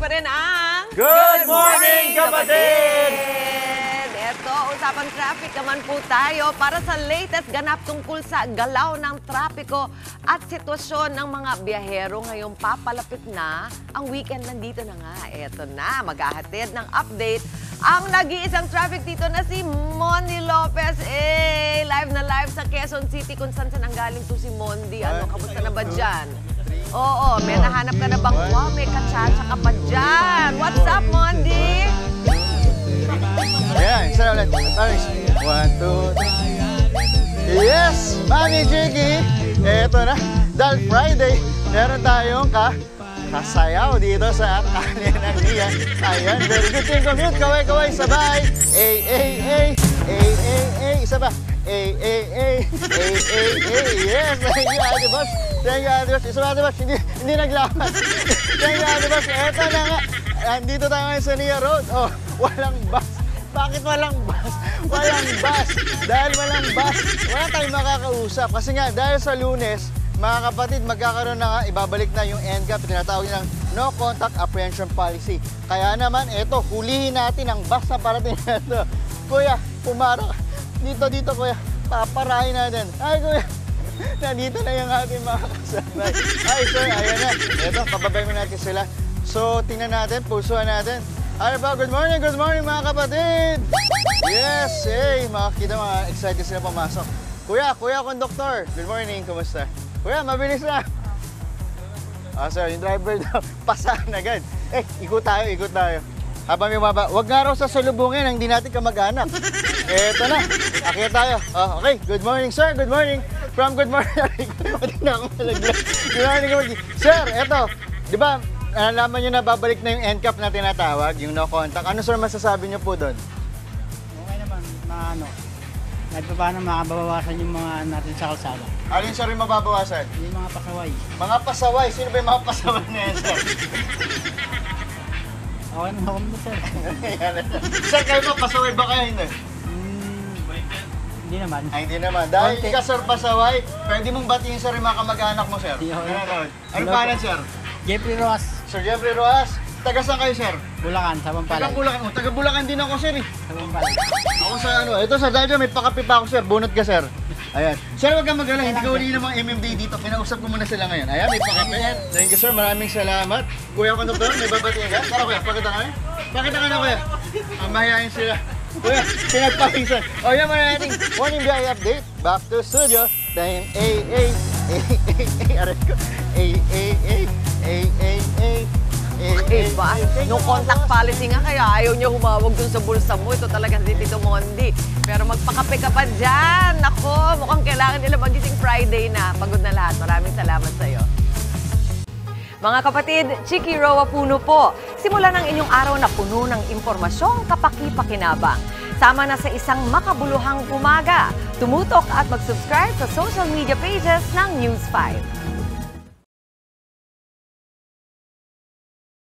pa rin ang Good Morning, Kapatid! Eto, usapang traffic naman po tayo para sa latest ganap tungkol sa galaw ng trapiko at sitwasyon ng mga biyahero ngayong papalapit na ang weekend. Nandito na nga. Eto na, maghahatid ng update ang nag-iisang traffic dito na si Moni Lopez. Live na live sa Quezon City kung saan nanggaling to si Mondi. Ano, kamusta na ba dyan? Oo, may nahanap ka na bang may kachacha ka pa dyan? What's up, Mondi? Ayan, isa ulit. Paris. 1, 2, 3. Yes! Mami Jiggy! Eto na. Dahil Friday, meron tayong kasayaw dito sa kanin ng Nia. Ayan, very good. Team commute. Kaway-kaway. Sabay. Isa ba? Yes! Thank you, Ate Boss. Thank you, Ate Boss. Isa ba, Ate Boss? Hindi naglaman. Thank you, Ate Boss. Eto na nga. Andito tayo ngayon sa Nia Road. Oh, walang bus. Bakit walang bus? Walang bus. Dahil walang bus, wala tayong makakausap. Kasi nga, dahil sa Lunes, mga kapatid, magkakaroon na nga, ibabalik na yung NCAP, tinatawag nilang No Contact Apprehension Policy. Kaya naman, eto, hulihin natin ang bus na parating na ito. Kuya, pumarok. Dito, kuya. Paparahin natin. Ay, kuya. Nandito na yung ating mga kasabay. Ay, sir, ayan na. Eto, pababay mo natin sila. So, tingnan natin, pulsuhan natin. Ano ba? Good morning mga kapatid! Yes! Hey! Makakita mga excited sila pumasok. Kuya, konduktor! Good morning, kumusta? Kuya, mabilis na! Sir, yung driver daw, pasahan agad. Ikot tayo. Habang may maba, wag nga raw sa salubungin ang hindi natin kamag-anak. Eto na, akit tayo. Okay, good morning, sir, good morning. From good morning, hindi na ako malaglag. Good morning. Sir, eto, di ba, nalaman nyo na babalik na yung NCAP na tinatawag, yung no contact. Ano sir masasabi nyo po doon? Okay naman, kahit pa paano makabawasan yung mga natin sa kalsada. Alin sir yung mababawasan? Yung mga pasaway. Mga pasaway? Sino ba yung mga pasaway na yan sir? Okay naman mo sir. Sir, kayo ba pasaway ba kayo hindi? Hindi naman. Ay, hindi naman. Dahil ikaw sir pasaway, pwede mong batiin sir yung mga kamag-anak mo sir. Ano pangalan sir? Jeffrey Roas. Sir Jeffrey Roas, taga saan kayo sir? Bulacan, sa Pampalay. Taga Bulacan. Taga Bulacan din ako sir eh. Sa Pampalay. Ako sa ito sir, dahil dyan may pakape pa ako sir, bunot ka sir. Ayan. Sir, wag kang mag-alala, hindi ka uli ng mga MMD dito. Kinausap ko muna sila ngayon. Ayan, may pakape. Thank you sir, maraming salamat. Kuya konduktor, may babatiin ka? Tara kuya, pakita ka na. Pakita ka na kuya. Mahihayin sila. Kuya, pinagpakingsan. O yan muna natin, morning biyahe update. Back to studio. Dahil aray ko. Ba? No contact policy nga kaya ayaw niya humawag dun sa bulsa mo. Ito talaga si Tito Mondi. Pero magpakape ka pa dyan. Nako, mukhang kailangan nila magising Friday na. Pagod na lahat. Maraming salamat sa'yo. Mga kapatid, Chiki Roa Puno po. Simula ng inyong araw na puno ng impormasyong kapaki-pakinabang. Sama na sa isang makabuluhang umaga. Tumutok at mag-subscribe sa social media pages ng News 5.